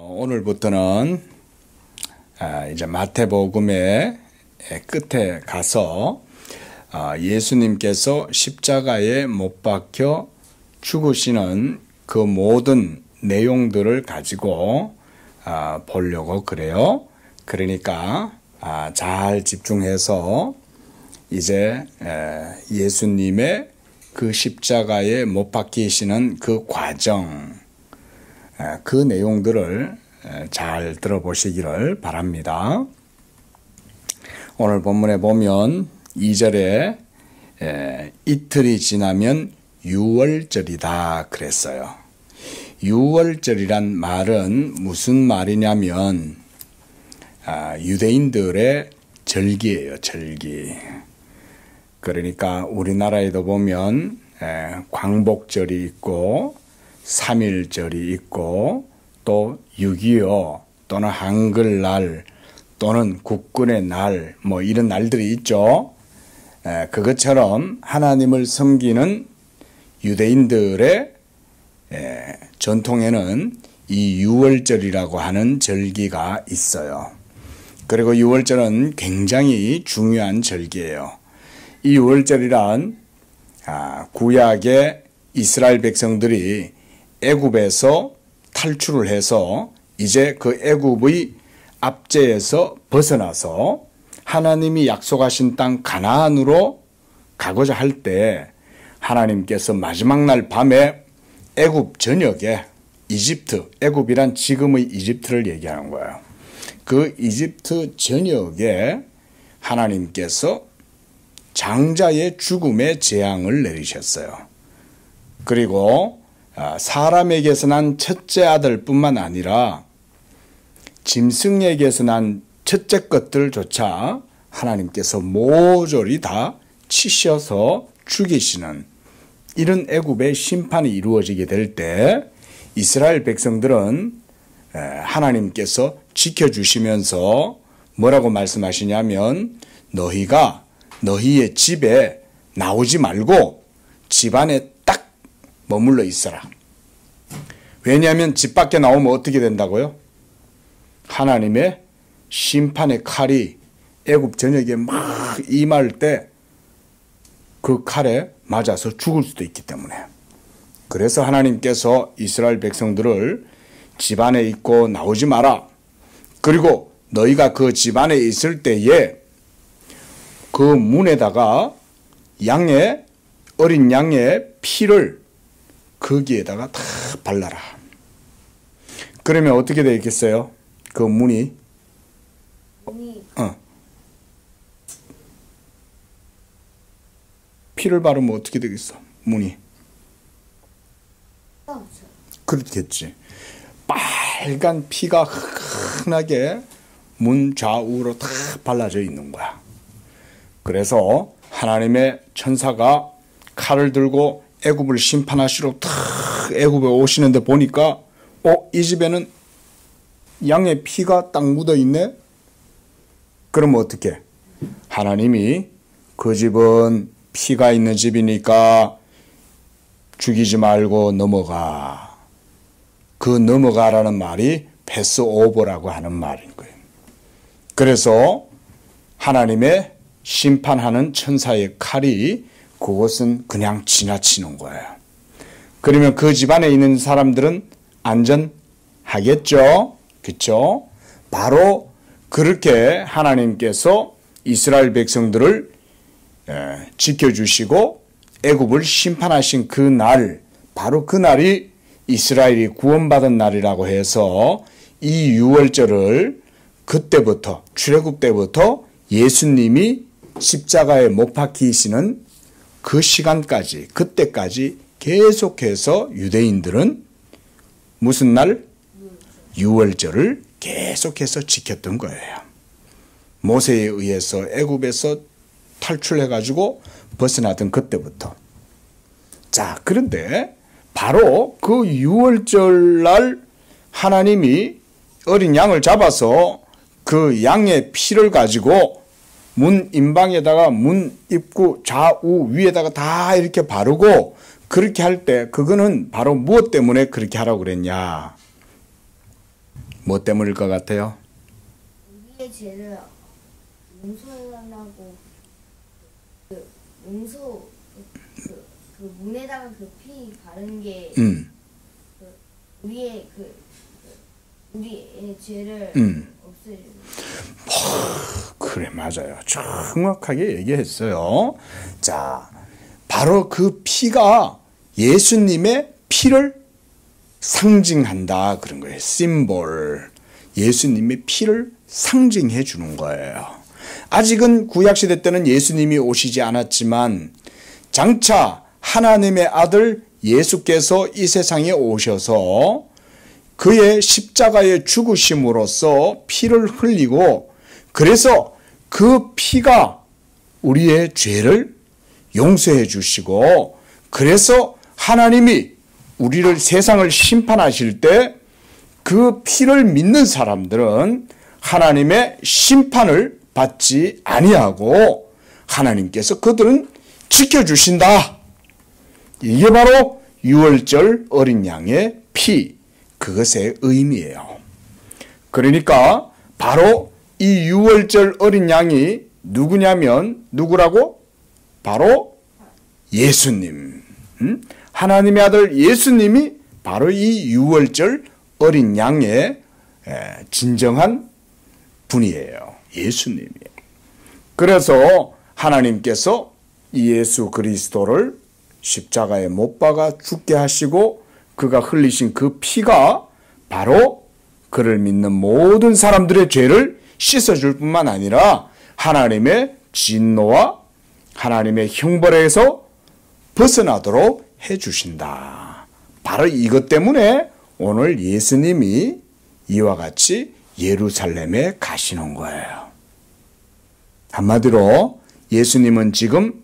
오늘부터는 이제 마태복음의 끝에 가서 예수님께서 십자가에 못 박혀 죽으시는 그 모든 내용들을 가지고 보려고 그래요. 그러니까 잘 집중해서 이제 예수님의 그 십자가에 못 박히시는 그 과정, 그 내용들을 잘 들어보시기를 바랍니다. 오늘 본문에 보면 2절에 이틀이 지나면 유월절이다 그랬어요. 유월절이란 말은 무슨 말이냐면 유대인들의 절기예요. 절기. 그러니까 우리나라에도 보면 광복절이 있고 3.1절이 있고 또 6.25 또는 한글날 또는 국군의 날 뭐 이런 날들이 있죠. 그것처럼 하나님을 섬기는 유대인들의 전통에는 이 유월절이라고 하는 절기가 있어요. 그리고 유월절은 굉장히 중요한 절기예요. 이 유월절이란 구약의 이스라엘 백성들이 애굽에서 탈출을 해서 이제 그 애굽의 압제에서 벗어나서 하나님이 약속하신 땅 가나안으로 가고자 할 때 하나님께서 마지막 날 밤에 애굽 전역에 이집트, 애굽이란 지금의 이집트를 얘기하는 거예요. 그 이집트 전역에 하나님께서 장자의 죽음의 재앙을 내리셨어요. 그리고 사람에게서 난 첫째 아들뿐만 아니라 짐승에게서 난 첫째 것들조차 하나님께서 모조리 다 치셔서 죽이시는 이런 애굽의 심판이 이루어지게 될 때 이스라엘 백성들은 하나님께서 지켜주시면서 뭐라고 말씀하시냐면 너희가 너희의 집에 나오지 말고 집 안에 딱 머물러 있어라. 왜냐하면 집 밖에 나오면 어떻게 된다고요? 하나님의 심판의 칼이 애굽 전역에 막 임할 때 그 칼에 맞아서 죽을 수도 있기 때문에. 그래서 하나님께서 이스라엘 백성들을 집 안에 있고 나오지 마라. 그리고 너희가 그 집 안에 있을 때에 그 문에다가 어린 양의 피를 거기에다가 다 발라라. 그러면 어떻게 되겠어요? 그 문이 피를 바르면 어떻게 되겠어? 문이 그렇겠지. 빨간 피가 흔하게 문 좌우로 다 발라져 있는 거야. 그래서 하나님의 천사가 칼을 들고 애굽을 심판하시러 탁 애굽에 오시는데 보니까 이 집에는 양의 피가 딱 묻어 있네. 그러면 어떻게? 하나님이 그 집은 피가 있는 집이니까 죽이지 말고 넘어가. 그 넘어가라는 말이 패스오버라고 하는 말인 거예요. 그래서 하나님의 심판하는 천사의 칼이 그것은 그냥 지나치는 거예요. 그러면 그 집안에 있는 사람들은 안전하겠죠? 그렇죠? 바로 그렇게 하나님께서 이스라엘 백성들을 지켜주시고 애굽을 심판하신 그 날, 바로 그 날이 이스라엘이 구원받은 날이라고 해서 이 유월절을 그때부터 출애굽 때부터 예수님이 십자가에 못 박히시는 그 시간까지, 그때까지 계속해서 유대인들은 무슨 날? 유월절을 계속해서 지켰던 거예요. 모세에 의해서 애굽에서 탈출해가지고 벗어나던 그때부터. 자, 그런데 바로 그 유월절 날 하나님이 어린 양을 잡아서 그 양의 피를 가지고 문 인방에다가 문 입구 좌우 위에다가 다 이렇게 바르고 그렇게 할 때 그거는 바로 무엇 때문에 그렇게 하라고 그랬냐. 뭐 때문일 것 같아요? 우리의 죄를 용서해달라고 그 문에다가 그 피 바른 게 우리의 죄를 없애주는. 그래, 맞아요. 정확하게 얘기했어요. 자, 바로 그 피가 예수님의 피를 상징한다 그런 거예요. 심볼. 예수님의 피를 상징해 주는 거예요. 아직은 구약시대 때는 예수님이 오시지 않았지만 장차 하나님의 아들 예수께서 이 세상에 오셔서 그의 십자가의 죽으심으로써 피를 흘리고, 그래서 그 피가 우리의 죄를 용서해 주시고, 그래서 하나님이 우리를 세상을 심판하실 때 그 피를 믿는 사람들은 하나님의 심판을 받지 아니하고 하나님께서 그들은 지켜주신다. 이게 바로 유월절 어린 양의 피, 그것의 의미예요. 그러니까 바로 이 유월절 어린 양이 누구냐면, 누구라고? 바로 예수님. 하나님의 아들 예수님이 바로 이 유월절 어린 양의 진정한 분이에요. 예수님이에요. 그래서 하나님께서 예수 그리스도를 십자가에 못 박아 죽게 하시고 그가 흘리신 그 피가 바로 그를 믿는 모든 사람들의 죄를 씻어줄 뿐만 아니라 하나님의 진노와 하나님의 형벌에서 벗어나도록 해주신다. 바로 이것 때문에 오늘 예수님이 이와 같이 예루살렘에 가시는 거예요. 한마디로 예수님은 지금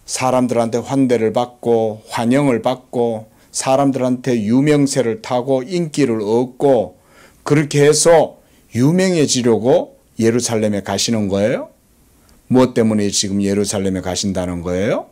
사람들한테 환대를 받고 환영을 받고 사람들한테 유명세를 타고 인기를 얻고 그렇게 해서 유명해지려고 예루살렘에 가시는 거예요? 무엇 때문에 지금 예루살렘에 가신다는 거예요?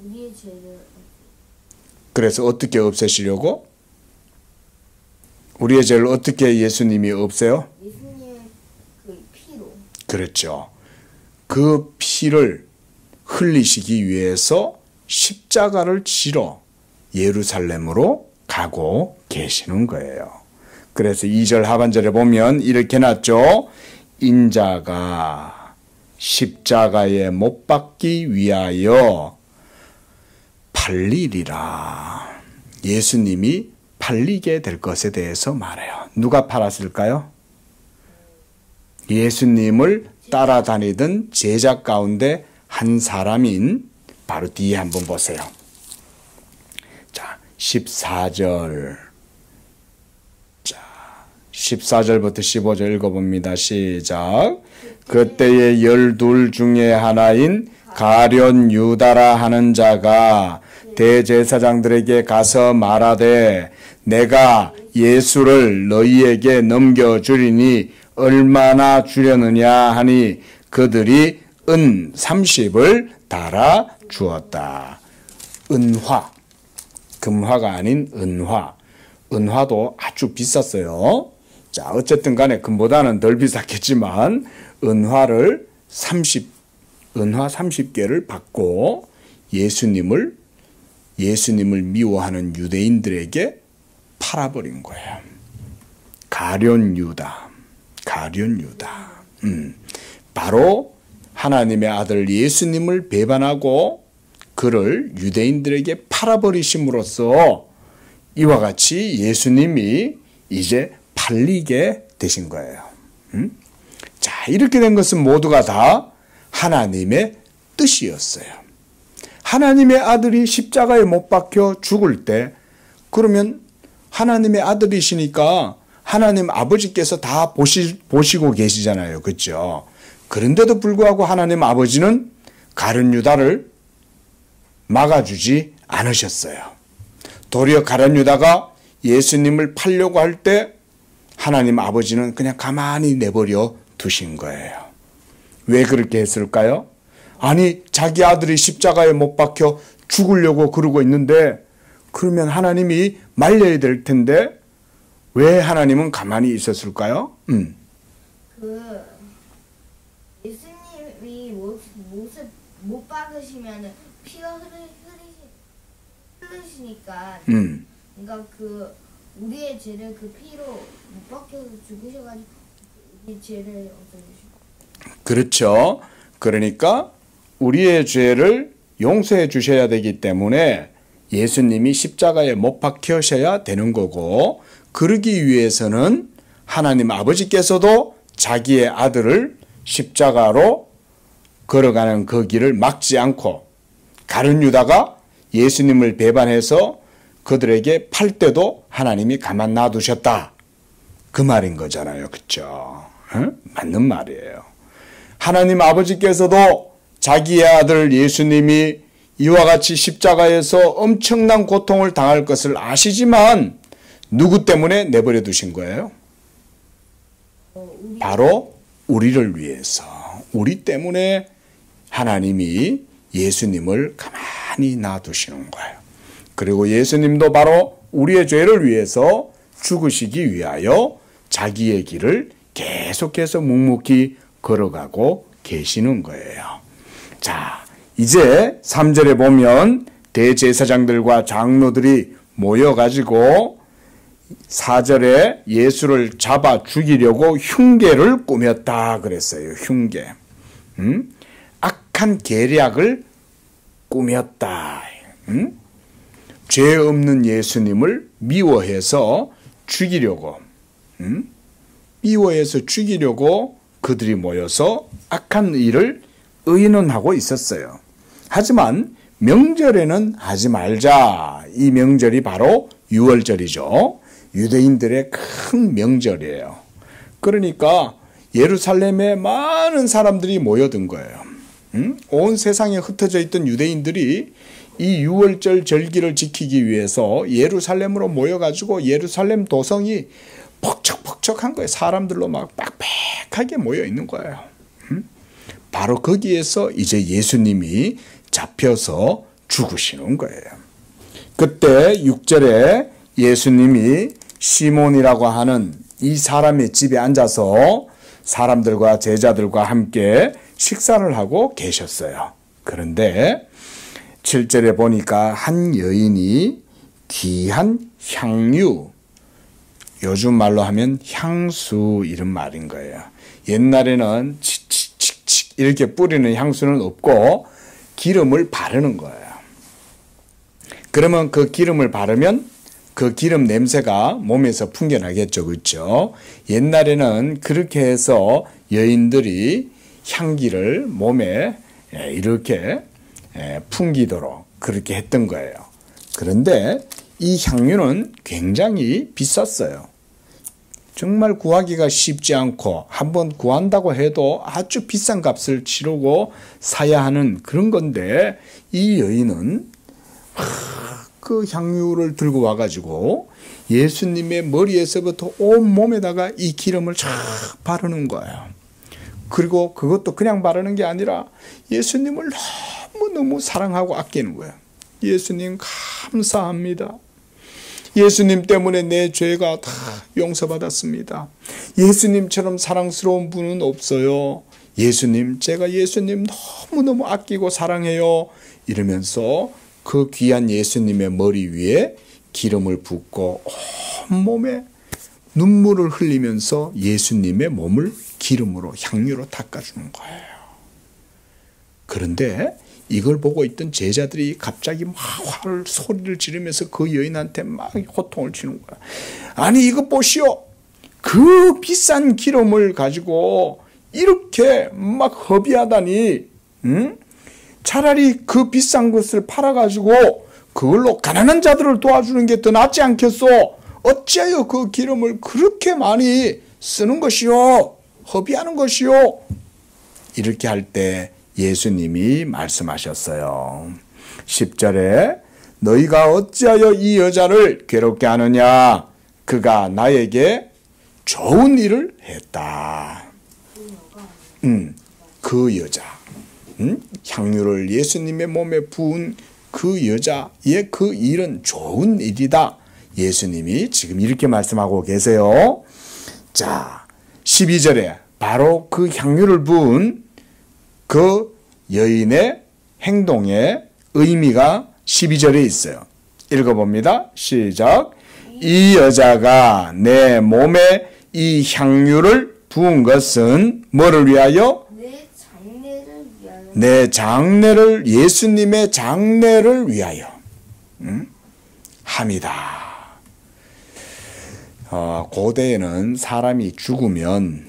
우리의 죄를. 그래서 어떻게 없애시려고? 우리의 죄를 어떻게 예수님이 없애요? 예수님의 그 피로. 그렇죠. 그 피를 흘리시기 위해서 십자가를 지러 예루살렘으로 가고 계시는 거예요. 그래서 2절 하반절에 보면 이렇게 놨죠. 인자가 십자가에 못 박기 위하여 팔리리라. 예수님이 팔리게 될 것에 대해서 말해요. 누가 팔았을까요? 예수님을 따라다니던 제자 가운데 한 사람인 바로 뒤에 한번 보세요. 자, 14절. 자, 14절부터 15절 읽어봅니다. 시작. 그때의 12 중에 하나인 가룟 유다라 하는 자가 대제사장들에게 가서 말하되 내가 예수를 너희에게 넘겨주리니 얼마나 주려느냐 하니 그들이 은 30을 달아 주었다. 은화, 금화가 아닌 은화. 은화도 아주 비쌌어요. 자, 어쨌든 간에 금보다는 덜 비쌌겠지만 은화 30개를 받고 예수님을 미워하는 유대인들에게 팔아버린 거예요. 가룟 유다. 바로 하나님의 아들 예수님을 배반하고 그를 유대인들에게 팔아버리심으로써 이와 같이 예수님이 이제 팔리게 되신 거예요. 자, 이렇게 된 것은 모두가 다 하나님의 뜻이었어요. 하나님의 아들이 십자가에 못 박혀 죽을 때, 그러면 하나님의 아들이시니까 하나님 아버지께서 다 보시고 계시잖아요. 그렇죠? 그런데도 불구하고 하나님 아버지는 가룟 유다를 막아주지 않으셨어요. 도리어 가룟 유다가 예수님을 팔려고 할 때 하나님 아버지는 그냥 가만히 내버려 두신 거예요. 왜 그렇게 했을까요? 아니, 자기 아들이 십자가에 못 박혀 죽으려고 그러고 있는데 그러면 하나님이 말려야 될 텐데 왜 하나님은 가만히 있었을까요? 그 예수님이 못을 못 박으시면은 피가 흐르시니까 그러니까 그 우리의 죄를 그 피로 못 박혀서 죽으셔가지고 우리 죄를 없애주시고. 그렇죠. 그러니까 우리의 죄를 용서해 주셔야 되기 때문에 예수님이 십자가에 못 박히셔야 되는 거고, 그러기 위해서는 하나님 아버지께서도 자기의 아들을 십자가로 걸어가는 그 길을 막지 않고, 가룟 유다가 예수님을 배반해서 그들에게 팔 때도 하나님이 가만 놔두셨다, 그 말인 거잖아요. 그렇죠? 맞는 말이에요. 하나님 아버지께서도 자기의 아들 예수님이 이와 같이 십자가에서 엄청난 고통을 당할 것을 아시지만 누구 때문에 내버려 두신 거예요? 바로 우리를 위해서, 우리 때문에 하나님이 예수님을 가만히 놔두시는 거예요. 그리고 예수님도 바로 우리의 죄를 위해서 죽으시기 위하여 자기의 길을 계속해서 묵묵히 걸어가고 계시는 거예요. 자, 이제 3절에 보면 대제사장들과 장로들이 모여가지고 4절에 예수를 잡아 죽이려고 흉계를 꾸몄다 그랬어요. 흉계. 악한 계략을 꾸몄다. 죄 없는 예수님을 미워해서 죽이려고, 미워해서 죽이려고 그들이 모여서 악한 일을 의논하고 있었어요. 하지만 명절에는 하지 말자. 이 명절이 바로 유월절이죠. 유대인들의 큰 명절이에요. 그러니까 예루살렘에 많은 사람들이 모여든 거예요. 온 세상에 흩어져 있던 유대인들이 이 유월절 절기를 지키기 위해서 예루살렘으로 모여가지고 예루살렘 도성이 퍽적퍽적한 거예요. 사람들로 막 빽빽하게 모여 있는 거예요. 바로 거기에서 이제 예수님이 잡혀서 죽으시는 거예요. 그때 6절에 예수님이 시몬이라고 하는 이 사람의 집에 앉아서 사람들과 제자들과 함께 식사를 하고 계셨어요. 그런데 7절에 보니까 한 여인이 귀한 향유, 요즘 말로 하면 향수 이런 말인 거예요. 옛날에는 칙칙칙칙 이렇게 뿌리는 향수는 없고 기름을 바르는 거예요. 그러면 그 기름을 바르면 그 기름 냄새가 몸에서 풍겨나겠죠. 그렇죠? 옛날에는 그렇게 해서 여인들이 향기를 몸에 이렇게 풍기도록 그렇게 했던 거예요. 그런데 이 향유는 굉장히 비쌌어요. 정말 구하기가 쉽지 않고 한번 구한다고 해도 아주 비싼 값을 치르고 사야 하는 그런 건데, 이 여인은 그 향유를 들고 와가지고 예수님의 머리에서부터 온 몸에다가 이 기름을 쫙 바르는 거예요. 그리고 그것도 그냥 바르는 게 아니라 예수님을 너무너무 사랑하고 아끼는 거예요. 예수님 감사합니다. 예수님 때문에 내 죄가 다 용서받았습니다. 예수님처럼 사랑스러운 분은 없어요. 예수님, 제가 예수님 너무너무 아끼고 사랑해요. 이러면서 그 귀한 예수님의 머리 위에 기름을 붓고 온몸에 눈물을 흘리면서 예수님의 몸을 기름으로, 향유로 닦아주는 거예요. 그런데 이걸 보고 있던 제자들이 갑자기 막 소리를 지르면서 그 여인한테 막 호통을 치는 거야. 아니 이거 보시오. 그 비싼 기름을 가지고 이렇게 막 허비하다니, 차라리 그 비싼 것을 팔아가지고 그걸로 가난한 자들을 도와주는 게 더 낫지 않겠소? 어찌하여 그 기름을 그렇게 많이 쓰는 것이요? 허비하는 것이요? 이렇게 할 때 예수님이 말씀하셨어요. 10절에 너희가 어찌하여 이 여자를 괴롭게 하느냐? 그가 나에게 좋은 일을 했다. 그 여자, 향유를 예수님의 몸에 부은 그 여자의 그 일은 좋은 일이다. 예수님이 지금 이렇게 말씀하고 계세요. 자, 12절에 바로 그 향유를 부은 그 여인의 행동의 의미가 12절에 있어요. 읽어봅니다. 시작. 이 여자가 내 몸에 이 향유를 부은 것은 뭐를 위하여? 내 장례를, 예수님의 장례를 위하여 함이다. 고대에는 사람이 죽으면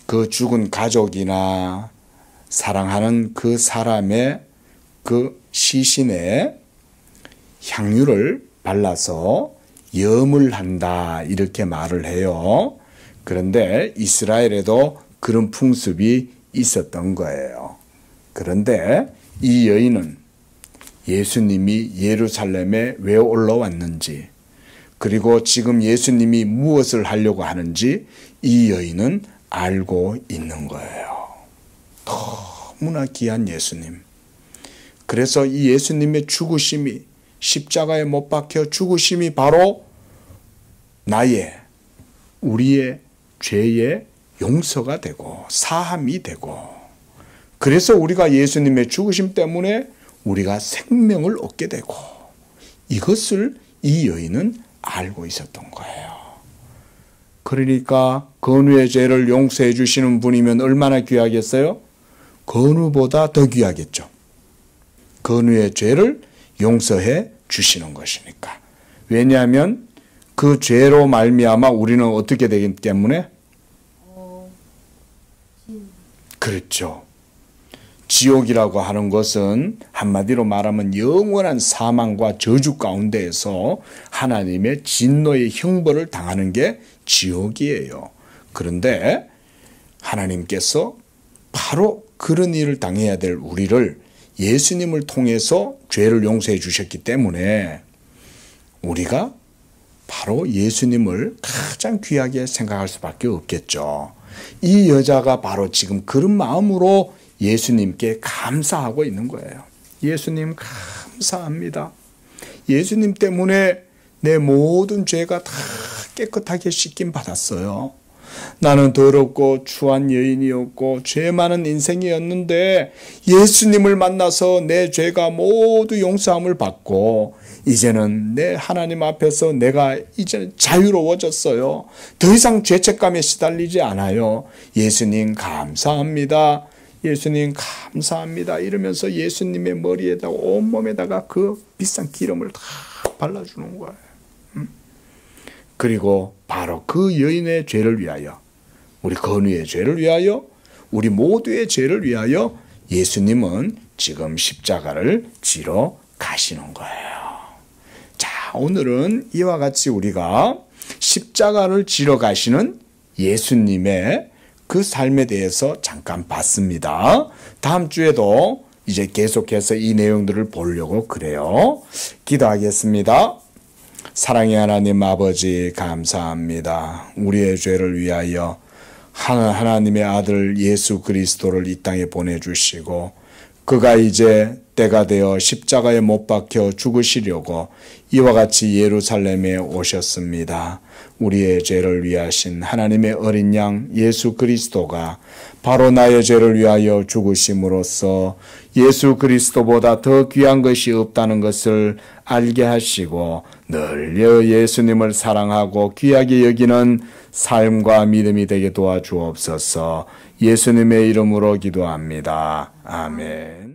그 죽은 가족이나 사랑하는 그 사람의 그 시신에 향유를 발라서 염을 한다, 이렇게 말을 해요. 그런데 이스라엘에도 그런 풍습이 있었던 거예요. 그런데 이 여인은 예수님이 예루살렘에 왜 올라왔는지, 그리고 지금 예수님이 무엇을 하려고 하는지 이 여인은 알고 있는 거예요. 너무나 귀한 예수님. 그래서 이 예수님의 죽으심이, 십자가에 못 박혀 죽으심이 바로 우리의 죄의 용서가 되고 사함이 되고, 그래서 우리가 예수님의 죽으심 때문에 우리가 생명을 얻게 되고, 이것을 이 여인은 알고 있었던 거예요. 그러니까 건우의 죄를 용서해 주시는 분이면 얼마나 귀하겠어요? 건우보다 더 귀하겠죠. 건우의 죄를 용서해 주시는 것이니까. 왜냐하면 그 죄로 말미암아 우리는 어떻게 되기 때문에? 그렇죠. 지옥이라고 하는 것은 한마디로 말하면 영원한 사망과 저주 가운데에서 하나님의 진노의 형벌을 당하는 게 지옥이에요. 그런데 하나님께서 바로 그런 일을 당해야 될 우리를 예수님을 통해서 죄를 용서해 주셨기 때문에 우리가 바로 예수님을 가장 귀하게 생각할 수밖에 없겠죠. 이 여자가 바로 지금 그런 마음으로 예수님께 감사하고 있는 거예요. 예수님 감사합니다. 예수님 때문에 내 모든 죄가 다 깨끗하게 씻김 받았어요. 나는 더럽고 추한 여인이었고 죄 많은 인생이었는데 예수님을 만나서 내 죄가 모두 용서함을 받고 이제는 내 하나님 앞에서 내가 이제 자유로워졌어요. 더 이상 죄책감에 시달리지 않아요. 예수님 감사합니다. 예수님 감사합니다. 이러면서 예수님의 머리에다가 온몸에다가 그 비싼 기름을 다 발라주는 거예요. 그리고 바로 그 여인의 죄를 위하여, 우리 건우의 죄를 위하여, 우리 모두의 죄를 위하여 예수님은 지금 십자가를 지러 가시는 거예요. 자, 오늘은 이와 같이 우리가 십자가를 지러 가시는 예수님의 그 삶에 대해서 잠깐 봤습니다. 다음 주에도 이제 계속해서 이 내용들을 보려고 그래요. 기도하겠습니다. 사랑의 하나님 아버지 감사합니다. 우리의 죄를 위하여 하나님의 아들 예수 그리스도를 이 땅에 보내주시고 그가 이제 때가 되어 십자가에 못 박혀 죽으시려고 이와 같이 예루살렘에 오셨습니다. 우리의 죄를 위하신 하나님의 어린 양 예수 그리스도가 바로 나의 죄를 위하여 죽으심으로써 예수 그리스도보다 더 귀한 것이 없다는 것을 알게 하시고 늘 예수님을 사랑하고 귀하게 여기는 삶과 믿음이 되게 도와주옵소서. 예수님의 이름으로 기도합니다. 아멘.